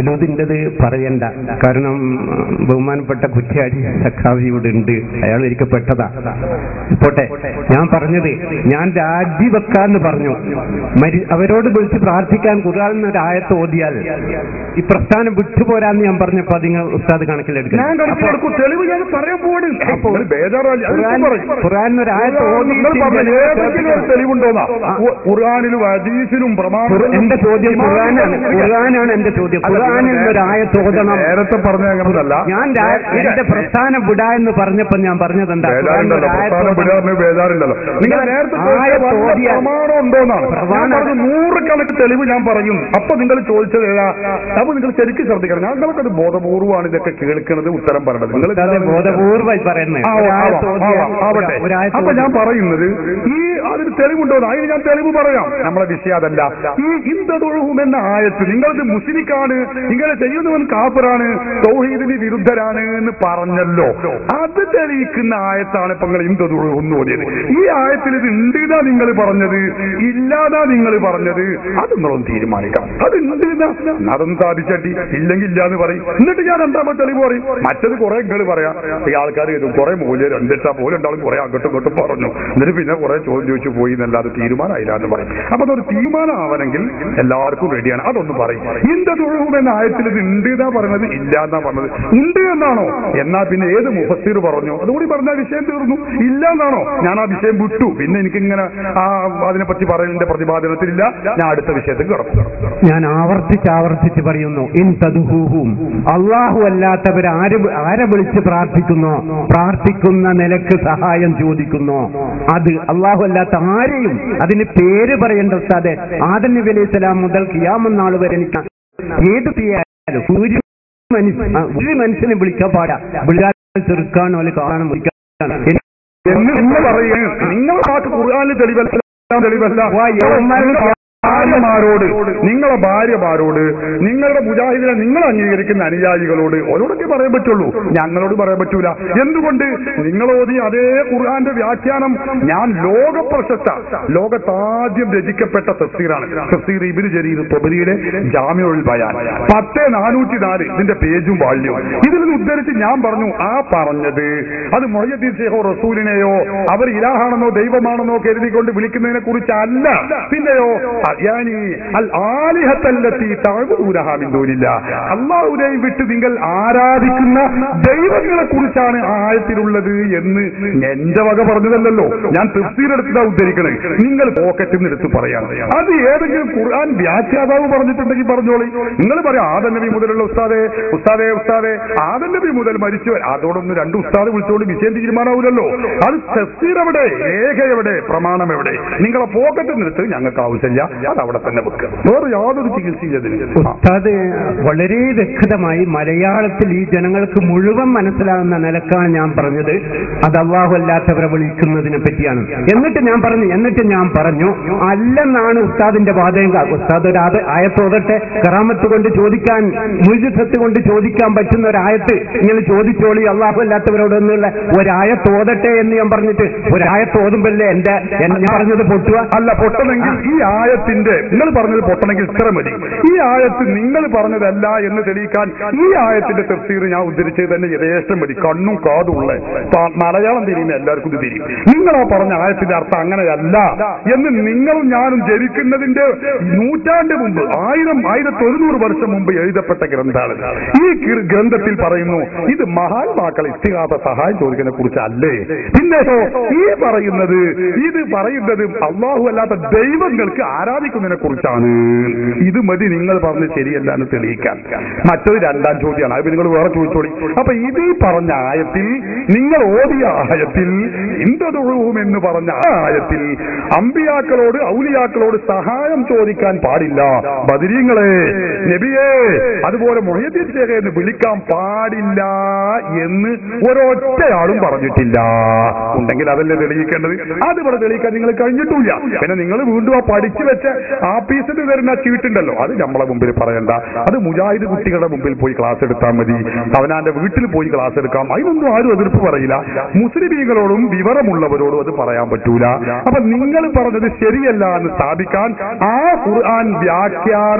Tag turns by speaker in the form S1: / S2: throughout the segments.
S1: മൗലൂദിൻ്റെത് പറയണ്ട, കാരണം ബഹുമാനപ്പെട്ട കുറ്റ്യാടി സഖാവി ഇവിടെ ഉണ്ട്, അയാൾ ഇരിക്കപ്പെട്ടതാ. പോട്ടെ, ഞാൻ പറഞ്ഞത് ഞാൻ രാജിവെക്കാന്ന് പറഞ്ഞു. അവരോട് വിളിച്ച് പ്രാർത്ഥിക്കാൻ ഖുർആനിൽ ഒരു ആയത്ത് ഓതിയാൽ ഈ പ്രസ്ഥാനം വിട്ടുപോരാന്ന് ഞാൻ പറഞ്ഞപ്പോ നിങ്ങൾ ഉസ്താദ് കണക്കിലെടുക്കും. ഖുർആനിൽ ആയത്ത്
S2: തെളിവുണ്ടോന്നാ? ഖുർആനിലും ഹദീസിലും പ്രമാണം.
S1: എന്റെ ചോദ്യം ഖുർആനാണ് എന്റെ ചോദ്യം. ഖുർആനിൽ ഒരു ആയത്ത് ഓതണം. നേരത്തെ പറഞ്ഞ അങ്ങനല്ല. ഞാൻ എന്റെ പ്രസ്ഥാനം വിടാ എന്ന് പറഞ്ഞപ്പോ ഞാൻ പറഞ്ഞത് എന്താ?
S2: ബേജാറില്ലല്ലോ. നിങ്ങൾ നേരത്തെ പ്രമാണം ഉണ്ടോന്നാണ്. നൂറുകണക്ക് തെളിവ് ഞാൻ പറയും. അപ്പൊ നിങ്ങൾ ചോദിച്ചത് ഏതാ? അപ്പൊ നിങ്ങൾ ശരിക്കും ശ്രദ്ധിക്കണം. ഞങ്ങൾക്കത് ബോധപൂർവമാണ് ഇതൊക്കെ കേൾക്കുന്നത്, ഉത്തരം പറയണത്. നിങ്ങൾ
S1: ബോധപൂർവ്വമായി പറയുന്നത്.
S2: അപ്പൊ ഞാൻ പറയുന്നത് ഈ അതിന് തെളിവുണ്ടോ? അതിന് ഞാൻ തെളിവ് പറയാം. നമ്മളെ വിഷയം അതല്ല. ഈ ഇന്ദുഹും എന്ന ആയത്ത് നിങ്ങളത് മുസ്ലിക്കാണ്, ഇങ്ങനെ ചെയ്യുന്നവൻ കാഫിറാണ്, തൗഹീദിന് വിരുദ്ധരാണ് എന്ന് പറഞ്ഞല്ലോ. അത് തെളിയിക്കുന്ന ആയത്താണ് ഇപ്പൊ നിങ്ങൾ ഇന്ദുഹും ഓതിയത്. ഈ ആയത്തിൽ ഇത് ഉണ്ടെന്നാ നിങ്ങൾ പറഞ്ഞത്, ഇല്ലാതാ നിങ്ങൾ പറഞ്ഞത്? അത് നിങ്ങളൊന്ന് തീരുമാനിക്കാം. അത് ഉണ്ട് അതൊന്നും സാധിച്ചട്ടി, ഇല്ലെങ്കിൽ ഇല്ലാന്ന് പറയും. എന്നിട്ട് ഞാൻ രണ്ടാമത്തെ തെളിവ് പറയും. മറ്റത് കുറെ നിങ്ങൾ പറയാം. ഈ ആൾക്കാർ കുറെ മൂല്യം രണ്ടിട്ടാ പോലെ ഉണ്ടാവും, കുറെ അങ്ങോട്ടും ഇങ്ങോട്ടും പറഞ്ഞു. എന്നിട്ട് പിന്നെ കുറെ ചോദ്യം ചോദിച്ചു പോയി എന്നല്ലാതെ തീരുമാനമായില്ല എന്ന് പറയും. അപ്പൊ അതൊരു തീരുമാനം ആവണമെങ്കിൽ എല്ലാവർക്കും റെഡിയാണ്. അതൊന്നും പറയും. ഇന്ദുഹും എന്ന ആയത്തിൽ ഇത് ഉണ്ട് എന്നാ പറഞ്ഞത്, ഇല്ല എന്നാ പറഞ്ഞത്? ഉണ്ട് എന്നാണോ? എന്നാ പിന്നെ ഏത് മുഫസ്സിർ പറഞ്ഞു? അതുകൂടി പറഞ്ഞാൽ വിഷയം തീർന്നു. ഇല്ല എന്നാണോ? ഞാൻ ആ വിഷയം വിട്ടു. പിന്നെ എനിക്കിങ്ങനെ അതിനെപ്പറ്റി പറയുന്നതിന്റെ പ്രതിപാദനത്തിലില്ല. ഞാൻ അടുത്ത വിഷയത്തേക്ക് കിടക്കും.
S1: ഞാൻ ആവർത്തിച്ച് പറയുന്നു, ഇൻതദുഹുഹും, അള്ളാഹു അല്ലാത്തവർ ആരെ വിളിച്ച് പ്രാർത്ഥിക്കുന്നോ, പ്രാർത്ഥിക്കുന്ന നിലക്ക് സഹായം ചോദിക്കുന്നോ, അത് അള്ളാഹു അല്ലാത്ത ആരെയും അതിന് പേര് പറയേണ്ട ഉസ്താദെ. ആദം നബി അലൈഹി സ്വലാം മുതൽ ഖിയാമത്ത് നാൾ വരെ എനിക്ക് ഏത് തീയാലും ഒരു മനുഷ്യനെ വിളിക്കാൻ പാടാ. വിളിക്കാൻ ചെറുക്കാനോ അല്ലെങ്കിൽ കാണാനും വിളിക്കാനോ
S2: എന്ന് പറയുക. നിങ്ങൾ ഖുർആനിൽ തെളിവല്ല. ഭാര്യമാരോട്, നിങ്ങളെ ഭാര്യമാരോട്, നിങ്ങളുടെ മുജാഹിദിനെ നിങ്ങൾ അംഗീകരിക്കുന്ന അനുയായികളോട് ഓരോടൊക്കെ പറയാൻ പറ്റുള്ളൂ, ഞങ്ങളോട് പറയാൻ പറ്റൂല. എന്തുകൊണ്ട്? നിങ്ങളോതി അതേ ഖുർആന്റെ വ്യാഖ്യാനം ഞാൻ ലോകത്താദ്യം രചിക്കപ്പെട്ട തഫ്സീറാണ്. തഫ്സീർ ഇബ്നു ജരീർ ത്വബരിയുടെ ജാമിഉൽ ബയാൻ 10/404 ഇതിന്റെ പേജും വാള്യവും. ഇതിൽ നിന്ന് ഉദ്ധരിച്ച് ഞാൻ പറഞ്ഞു, ആ പറഞ്ഞത് അത് മുഹയ്യിദ്ദീൻ ശൈഖോ റസൂലിനെയോ അവർ ഇലാഹാണെന്നോ ദൈവമാണെന്നോ കരുതിക്കൊണ്ട് വിളിക്കുന്നതിനെ കുറിച്ചല്ല. പിന്നെയോ അല്ലാഹുവിനെ വിട്ട് നിങ്ങൾ ആരാധിക്കുന്ന ദൈവങ്ങളെ കുറിച്ചാണ് ആയത്തിലുള്ളത് എന്ന് എന്റെ വക പറഞ്ഞതല്ലോ. ഞാൻ തഫ്സീറെടുത്താ ഉദ്ധരിക്കണേ. നിങ്ങൾ പോക്കറ്റിൽ നിന്ന് എടുത്ത് പറയാം. അത് ഏതെങ്കിലും ഖുർആൻ വ്യാഖ്യാതാവ് പറഞ്ഞിട്ടുണ്ടെങ്കിൽ പറഞ്ഞോളി. നിങ്ങൾ പറയാം ആദം നബി മുതലുള്ള ഉസ്താദേ ആദം നബി മുതൽ മരിച്ചവർ, അതോടൊന്ന് രണ്ട് ഉസ്താദ് വിളിച്ചുകൊണ്ട് വിഷയം തീരുമാനമാവില്ലല്ലോ. അത് തഫ്സീർ എവിടെ, രേഖ എവിടെ, പ്രമാണം എവിടെ? നിങ്ങളെ പോക്കറ്റിൽ നിന്നെടുത്ത് ഞങ്ങൾക്ക് ആവശ്യമില്ല, അത് അവിടെ തന്നെ വെക്കുക. വേറെ യാതൊരു ചികിത്സയില്ലതിന്.
S1: ഉസ്താദ് വളരെ വ്യക്തമായി മലയാളത്തിൽ ഈ ജനങ്ങൾക്ക് മുഴുവൻ മനസ്സിലാകുന്ന നിലക്കാണ് ഞാൻ പറഞ്ഞത്. അത് അല്ലാഹു അല്ലാത്തവരെ വിളിക്കുന്നതിനെ പറ്റിയാണ്. എന്നിട്ട് ഞാൻ പറഞ്ഞു അല്ലെന്നാണ് ഉസ്താദിന്റെ വാദം. ഉസ്താദ് ഒരു ആയത്തോടട്ടെ കറാമത്ത് കൊണ്ട് ചോദിക്കാൻ, മുഴുസത്ത് കൊണ്ട് ചോദിക്കാൻ പറ്റുന്ന ഒരായത്ത് ഇങ്ങനെ ചോദിച്ചോളി അല്ലാഹു അല്ലാത്തവരോട് എന്നുള്ള ഒരായത്തോടട്ടെ എന്ന് ഞാൻ പറഞ്ഞിട്ട് ഒരായത്തോതുമ്പല്ലേ ഞാൻ പറഞ്ഞത് പൊട്ടുക
S2: അല്ല. പൊട്ടണമെങ്കിൽ ഈ ആയത്തിന്റെ നിങ്ങൾ പറഞ്ഞത് പൊട്ടണമെങ്കിൽ ഇത്ര മതി. ഈ ആയത്ത് നിങ്ങൾ പറഞ്ഞതല്ല എന്ന് തെളിയിക്കാൻ ഈ ആയത്തിന്റെ തഫ്സീർ ഞാൻ ഉദ്ധരിച്ചത് തന്നെ യഥേഷ്ടം മതി. കണ്ണും കാതും ഉള്ള മലയാളം തിരിയുന്ന എല്ലാവർക്കും ഇത് തിരിയും. നിങ്ങളാ പറഞ്ഞ ആയത്തിന്റെ അർത്ഥം അങ്ങനെയല്ല എന്ന് നിങ്ങളും ഞാനും ജനിക്കുന്നതിന്റെ നൂറ്റാണ്ട് മുമ്പ് 1100 വർഷം മുമ്പ് എഴുതപ്പെട്ട ഗ്രന്ഥമാണ്. ഈ ഗ്രന്ഥത്തിൽ പറയുന്നു ഇത് മഹാത്മാക്കൾ ഇസ്തിഗാസ സഹായം ചോദിക്കുന്നതിനെ കുറിച്ചല്ലേ. പിന്നെയോ ഇത് പറയുന്നത് അള്ളാഹു അല്ലാത്ത ദൈവങ്ങൾക്ക് ആരാധിക്കുന്നതിനെ കുറിച്ചാണ്. ഇത് മതി നിങ്ങൾ പറഞ്ഞ് ശരിയല്ല എന്ന് തെളിയിക്കാൻ. മറ്റൊരു രണ്ടാം ചോദ്യമാണ്, അത് നിങ്ങൾ വേറെ ചോദിച്ചോളി. അപ്പൊ ഇത് പറഞ്ഞ ആയത്തിൽ, നിങ്ങൾ ഓതിയ ആയത്തിൽ, ഇന്ദുഹും എന്ന് പറഞ്ഞ ആയത്തിൽ അമ്പിയാക്കളോട് ഔലിയാക്കളോട് സഹായം ചോദിക്കാൻ പാടില്ല, ബദരീങ്ങളെ, നബിയെ, അതുപോലെ മുഹയ്യിദ്ദീൻ ശൈഖ് എന്ന് വിളിക്കാൻ പാടില്ല എന്ന് ഒരൊറ്റയാളും പറഞ്ഞിട്ടില്ല. ഉണ്ടെങ്കിൽ അതല്ലേ തെളിയിക്കേണ്ടത്. അതിവിടെ തെളിയിക്കാൻ നിങ്ങൾ കഴിഞ്ഞിട്ടില്ല. പിന്നെ നിങ്ങൾ വീണ്ടും ആ പഠിച്ചു വെച്ച ആഫീസിൽ തരുന്ന ചീട്ടുണ്ടല്ലോ, അത് നമ്മളെ മുമ്പിൽ പറയണ്ട. അത് മുജാഹിദ് കുട്ടികളുടെ മുമ്പിൽ പോയി ക്ലാസ് എടുത്താൽ മതി. അവനാന്റെ വീട്ടിൽ പോയി ക്ലാസ് എടുക്കാം. അതിനൊന്നും ആരും എതിർപ്പ് പറയില്ല. മുസ്ലിമീങ്ങളോടും വിവരമുള്ളവരോടും അത് പറയാൻ പറ്റൂല. അപ്പൊ നിങ്ങൾ പറഞ്ഞത് ശരിയല്ല എന്ന് സ്ഥാപിക്കാൻ ആ ഖുർആൻ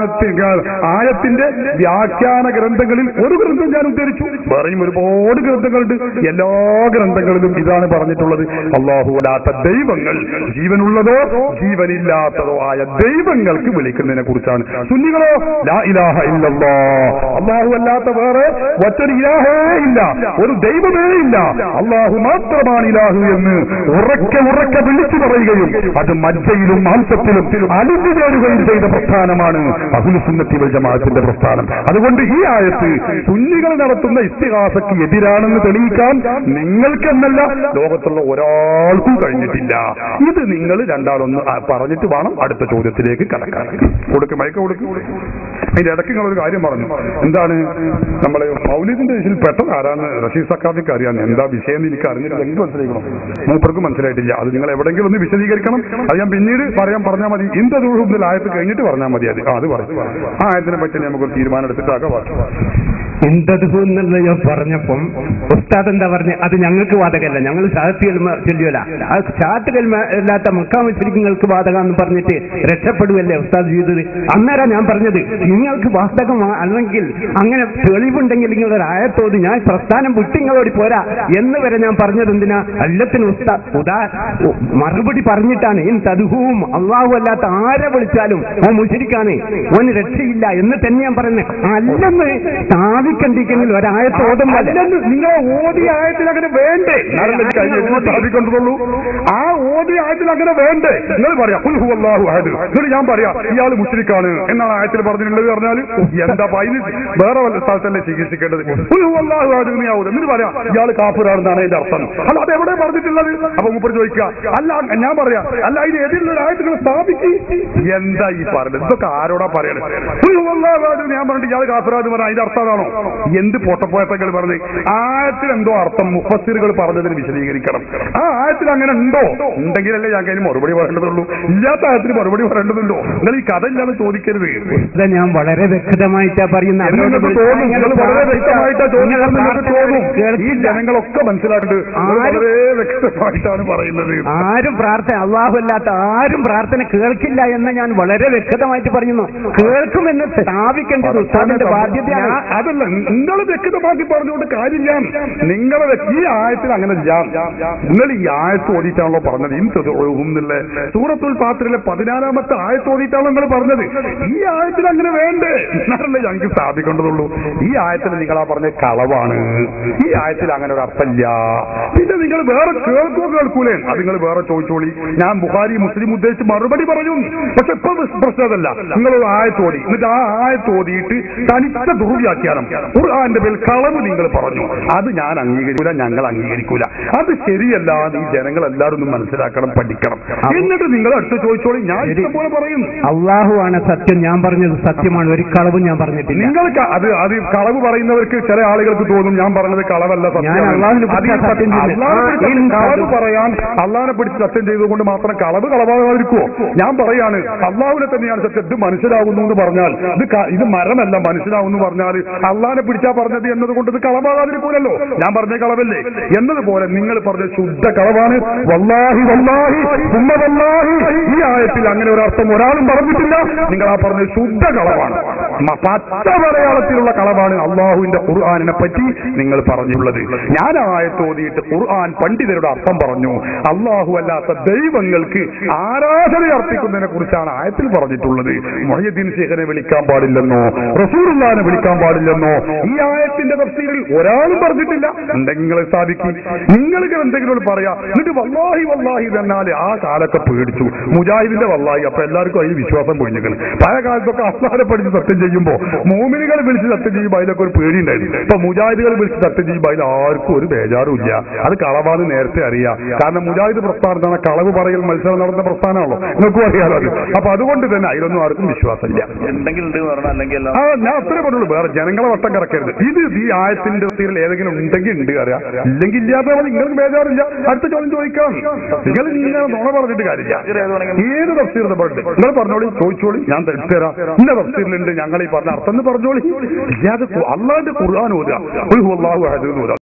S2: ആയത്തിന്റെ വ്യാഖ്യാന ഗ്രന്ഥങ്ങളിൽ ഒരു ഗ്രന്ഥം ഞാൻ ഉദ്ധരിച്ചു. വേറെയും ഒരുപാട് ഗ്രന്ഥങ്ങളുണ്ട്. എല്ലാ ഗ്രന്ഥങ്ങളിലും ഇതാണ് പറഞ്ഞിട്ടുള്ളത്. അല്ലാഹുവല്ലാത്ത ദൈവങ്ങൾ, ജീവനുള്ളതോ ജീവനില്ലാത്തതോ ആയ ദൈവങ്ങൾക്ക് വിളിക്കുന്നതിനെ കുറിച്ചാണ്. സുന്നികളോ ലാ ഇലാഹ ഇല്ലല്ലാഹ്, അല്ലാഹു അല്ലാത്ത വേറെ മറ്റൊരു ഇലാഹേ ഇല്ല, ഒരു ദൈവമേ ഇല്ല, അല്ലാഹു മാത്രമാണ് ഇലാഹു എന്ന് ഉറക്കെ ഉറക്കെ വിളിച്ചു പറയുകയും അത് മജ്ജയിലും മാംസത്തിലും അലിഞ്ഞു ചേരുകയും ചെയ്ത പ്രസ്ഥാനമാണ് അഹ്ലുസുന്നത്തി വൽ ജമാഅത്തിന്റെ പ്രസ്ഥാനം. അതുകൊണ്ട് ഈ ആയത്ത് സുന്നികൾ നടത്തുന്ന ഇസ്തിഗാസയ്ക്ക് എതിരാണെന്ന് തെളിയിക്കാൻ നിങ്ങൾക്കെന്നല്ല ലോകത്തുള്ള ഒരാൾക്കും കഴിഞ്ഞിട്ടില്ല. ഇത് നിങ്ങൾ രണ്ടാളൊന്ന് പറഞ്ഞിട്ട് വേണം അടുത്ത ചോദ്യത്തിലേക്ക് കടക്കാൻ. മയക്ക കൊടുക്കും. അതിന്റെ ഇടയ്ക്ക് നിങ്ങളൊരു കാര്യം പറഞ്ഞു. എന്താണ് നമ്മളെ മൗലിദിന്റെ വിഷയത്തിൽ പെട്ടെന്ന് ആരാണ് റഷീദ് സക്കാഫിക്ക് അറിയാൻ എന്താ വിഷയം എന്ന് എനിക്ക് അറിഞ്ഞിട്ട് എനിക്ക് മനസ്സിലാക്കണം. മൂപ്പർക്ക് മനസ്സിലായിട്ടില്ല. അത് നിങ്ങൾ എവിടെയെങ്കിലും ഒന്ന് വിശദീകരിക്കണം. അത് ഞാൻ പിന്നീട് പറഞ്ഞാൽ മതി. ഇന്ത്യയിൽ ആയത്ത് കഴിഞ്ഞിട്ട് പറഞ്ഞാൽ മതി. അത് പറയും. ആ ആയത്തിനെ പറ്റി നമുക്കൊരു തീരുമാനം എടുത്തിട്ടാകെ പറഞ്ഞു.
S1: എന്നുള്ള ഞാൻ പറഞ്ഞപ്പം ഉസ്താദ് എന്താ പറഞ്ഞ, അത് ഞങ്ങൾക്ക് ബാധകമല്ല, ഞങ്ങൾ ഷാത്ത് കൽമ ചൊല്ലുവല്ല, ആ ഷാത്ത് കൽമ അല്ലാത്ത മക്കാ മുശ്രിക്കുകൾക്ക് ബാധകമെന്ന് പറഞ്ഞിട്ട് രക്ഷപ്പെടുവല്ലേ ഉസ്താദ് ചെയ്തത്. അന്നേരം ഞാൻ പറഞ്ഞത് നിങ്ങൾക്ക് ബാധകം അല്ലെങ്കിൽ അങ്ങനെ തെളിവുണ്ടെങ്കിൽ നിങ്ങളൊരു ആയത്തോട് ഞാൻ പ്രസ്ഥാനം വിട്ടിങ്ങളോട് പോരാ എന്ന് വരെ ഞാൻ പറഞ്ഞത് എന്തിനാ? അല്ലത്തിന് മറുപടി പറഞ്ഞിട്ടാണ്. തദ്ഹൂം, അള്ളാഹു അല്ലാത്ത ആരെ വിളിച്ചാലും ഓ മുശ്രിക്കാണ്, ഓന് രക്ഷയില്ല എന്ന് തന്നെ ഞാൻ പറയുന്നത്. അല്ലെന്ന് സ്ഥാപിക്കണ്ടെങ്കിൽ ഒരായത്തോടും
S2: നിങ്ങൾ ഓതി ആയത്തിൽ അങ്ങനെ വേണ്ടേ? സ്ഥാപിക്കൊണ്ടതുള്ളൂ. ആ ഓതി ആയത്തിൽ അങ്ങനെ വേണ്ടേ? നിങ്ങൾ പറയാം ഞാൻ പറയാം ഇയാൾ മുശ്രിക്കാണ് എന്നാണ് ആയത്തിൽ പറഞ്ഞിട്ടുള്ളത് പറഞ്ഞാൽ എന്താ അതിന് വേറെ വല്ല സ്ഥലത്തല്ലേ ചികിത്സിക്കേണ്ടത്? എന്നിട്ട് പറയാം ഇയാൾ കാഫിറാണെന്നാണ് അതിന്റെ അർത്ഥം. അല്ല, അതെവിടെ പറഞ്ഞിട്ടുള്ളത്? അപ്പൊ മൂപ്പർ ചോദിക്കുക, അല്ല ഞാൻ പറയാം, അല്ല അതിന് എതിരുള്ള ആയത്തുകൾ സ്ഥാപിക്കും. എന്താ ഈ പറഞ്ഞത്? ഇതൊക്കെ ആരോടാ പറയണത്? ഞാൻ പറഞ്ഞിട്ട് ഇയാൾ കാഫിറാന്ന് പറഞ്ഞാൽ അതിന്റെ അർത്ഥം ആണോ? എന്ത് പൊട്ടപ്പോയത്തങ്ങൾ പറഞ്ഞത്? ആയത്തിൽ എന്തോ അർത്ഥം മുഫസ്സിറുകൾ പറഞ്ഞതിന് വിശദീകരിക്കണം. ആ ആയത്തിൽ അങ്ങനെ ഉണ്ടോ? ഉണ്ടെങ്കിലല്ലേ ഞാൻ കഴിഞ്ഞ് മറുപടി പറയേണ്ടതുള്ളൂ. ഇല്ലാത്ത ആയത്തിന് മറുപടി പറയേണ്ടതുണ്ടോ? നിങ്ങൾ ഈ കഥ ഇല്ലാതെ ചോദിക്കരുത്.
S1: ഞാൻ വളരെ വ്യക്തമായിട്ടാ പറയുന്നത്.
S2: ഈ ജനങ്ങളൊക്കെ മനസ്സിലാക്കുന്നത് വളരെ വ്യക്തമായിട്ടാണ് പറയുന്നത്.
S1: ആരും പ്രാർത്ഥന, അള്ളാഹു അല്ലാത്ത ആരും പ്രാർത്ഥന കേൾക്കില്ല എന്ന് ഞാൻ വളരെ വ്യക്തമായിട്ട് പറയുന്നു. കേൾക്കുമെന്ന് സ്ഥാപിക്കേണ്ടത് ഉസ്താദിന്റെ ബാധ്യതയാണ്.
S2: അതല്ല, നിങ്ങൾ വ്യക്തമാക്കി പറഞ്ഞുകൊണ്ട് കാര്യമില്ല. നിങ്ങളെ ഈ ആയത്തിൽ അങ്ങനെ ഇല്ല. നിങ്ങൾ ഈ ആയത്ത് ഓതിയിട്ടാണല്ലോ പറഞ്ഞത്. ഇൻതദഉഹുംന്നില്ലേ സൂറത്തുൽ ഫാത്തിറിലെ 14-ാമത്തെ ആയത്ത് ഓതിയിട്ടാണല്ലോ നിങ്ങൾ പറഞ്ഞത്. ഈ ആയത്തിൽ അങ്ങനെ വേണ്ടേ? എന്നാലല്ലേ ഞങ്ങൾക്ക് സ്ഥാപിക്കേണ്ടതുള്ളൂ. ഈ ആയത്തിൽ നിങ്ങളാ പറഞ്ഞ കളവാണ്. ഈ ആയത്തിൽ അങ്ങനെ ഒരു അർത്ഥമില്ല. പിന്നെ നിങ്ങൾ വേറെ കേൾക്കൂലേ? അത് നിങ്ങൾ വേറെ ചോദിച്ചോളി. ഞാൻ ബുഖാരി മുസ്ലിം ഉദ്ദേശിച്ച് മറുപടി പറയും. പക്ഷെ ഇപ്പൊ പ്രശ്നമല്ല. നിങ്ങളൊരു ആയത്ത് ഓതി, എന്നിട്ട് ആ ആയത്ത് ഓതിയിട്ട് തനിച്ച ദുർവ്യാഖ്യാനം ഖുർആന്റെ പേരിൽ കളവ് നിങ്ങൾ പറഞ്ഞു. അത് ഞാൻ അംഗീകരിക്കൂല, ഞങ്ങൾ അംഗീകരിക്കൂല. അത് ശരിയല്ല. ഈ ജനങ്ങൾ എല്ലാവരും ഒന്ന് മനസ്സിലാക്കണം, പഠിക്കണം. എന്നിട്ട് നിങ്ങൾ അടുത്ത് ചോദിച്ചോളി. ഞാൻ ഇഷ്ടംപോലെ പറയും.
S1: അള്ളാഹു ആണ് സത്യം, ഞാൻ പറഞ്ഞത് സത്യമാണ്, ഒരു കളവും ഞാൻ പറഞ്ഞിട്ടില്ല.
S2: നിങ്ങൾക്ക് അത് കളവ് പറയുന്നവർക്ക് ചില ആളുകൾക്ക് തോന്നും ഞാൻ പറഞ്ഞത് കളവല്ല, കളവ് പറയാൻ അള്ളാഹിനെ പിടിച്ച് സത്യം ചെയ്തുകൊണ്ട് മാത്രം കളവ് കളവാകാതിരിക്കുവോ? ഞാൻ പറയാണ് അള്ളാഹുവിനെ തന്നെയാണ് സത്യം. ഇത് മനസ്സിലാകുന്നു എന്ന് പറഞ്ഞാൽ ഇത് മരമല്ല, മനസ്സിലാവുന്നു പറഞ്ഞാൽ അള്ളാഹിനെ പിടിച്ചാ പറഞ്ഞത് എന്നതുകൊണ്ട് ഇത് കളവാകാതിരിക്കൂലല്ലോ. ഞാൻ പറഞ്ഞ കളവല്ലേ? എന്നതുപോലെ നിങ്ങൾ പറഞ്ഞ ശുദ്ധ കളവാണ്. വല്ലാഹി വല്ലാഹി സുമ്മ വല്ലാഹി, ഈ ആയത്തിൽ അങ്ങനെ ഒരു അർത്ഥം ഒരാളും പറഞ്ഞിട്ടില്ല. നിങ്ങൾ ആ പറഞ്ഞ ശുദ്ധ കളവാണ്, പച്ച മലയാളത്തിലുള്ള കളവാണ്. അള്ളാഹുവിന്റെ ഖുർആനിനെ പറ്റി നിങ്ങൾ പറഞ്ഞുള്ളത്. ഞാൻ ആയത്ത് ഓതിയിട്ട് ഖുർആൻ പണ്ഡിതരുടെ അർത്ഥം പറഞ്ഞു. അള്ളാഹു അല്ലാത്ത ദൈവങ്ങൾക്ക് ആരാധന അർപ്പിക്കുന്നതിനെ കുറിച്ചാണ് ആയത്തിൽ പറഞ്ഞിട്ടുള്ളത്. മുഹയ്യിദ്ദീൻ ശൈഖിനെ വിളിക്കാൻ പാടില്ലെന്നോ റസൂലുള്ളാഹിനെ വിളിക്കാൻ പാടില്ലെന്നോ ഈ ആയത്തിന്റെ തഫ്സീറിൽ ഒരാളും പറഞ്ഞിട്ടില്ല. ഉണ്ടെങ്കിൽ സ്ഥാപിക്കും. നിങ്ങൾക്ക് എന്തെങ്കിലും പറയാം. എന്നിട്ട് വല്ലാഹി വല്ലാഹി എന്നാൽ ആ കാലത്തെ പേടിച്ചു. മുജാഹിദിന്റെ വല്ലാഹി. അപ്പൊ എല്ലാവർക്കും അതിൽ വിശ്വാസം പൊഴിഞ്ഞിരിക്കണം. പഴയ കാലത്തൊക്കെ അള്ളാഹിനെ പഠിച്ച് സത്യം ചെയ്യുമ്പോൾ മോമിനുകൾ വിളിച്ച് സത്യം ചെയ്യുമ്പോൾ അതിലൊക്കെ ഒരു പേടി ഉണ്ടായിരുന്നു. ഇപ്പൊ മുജാഹിദുകൾ വിളിച്ച് സത്യം ചെയ്യുമ്പോൾ അതിൽ ആർക്കും ഒരു ബേജാറും ഇല്ല. അത് കളവാന്ന് നേരത്തെ അറിയാം. കാരണം മുജാഹിദ് പ്രസ്ഥാനത്താണ് കളവ് പറയൽ മത്സരം നടന്ന പ്രസ്ഥാനമാണല്ലോ, നിങ്ങൾക്കും അറിയാലോ അത്. അപ്പൊ അതുകൊണ്ട് തന്നെ അതിലൊന്നും ആർക്കും വിശ്വാസമില്ല.
S3: എന്തെങ്കിലും
S2: ഞാൻ അത്രേ പറഞ്ഞുള്ളൂ. വേറെ ജനങ്ങളെ വട്ടം കിടക്കരുത്. ഇത് ഈ ആയത്തിന്റെ തഫ്സീറിൽ ഏതെങ്കിലും ഉണ്ടെങ്കിൽ ഉണ്ട് അറിയാം, ഇല്ലെങ്കിൽ ഇല്ലാത്ത നിങ്ങൾക്ക് ബേജാറില്ല. അടുത്ത ചോദ്യം ചോദിക്കാം. നിങ്ങൾ ഇങ്ങനെ നുണ പറഞ്ഞിട്ട് കാര്യമില്ല. ഏത് തഫ്സീർ ഉണ്ട് നിങ്ങൾ പറഞ്ഞോളി, ചോദിച്ചോളി, ഞാൻ തരാം. ഇന്ന തഫ്സീറിലുണ്ട് ഞങ്ങൾ ഈ പറഞ്ഞ അർത്ഥം എന്ന് പറഞ്ഞോളി. ഇല്ലാതെ അല്ലാണ്ട് ഖുർആൻ ഓതുക, ഖുൽ ഹുവല്ലാഹു അഹദ് എന്ന് ഓതുക.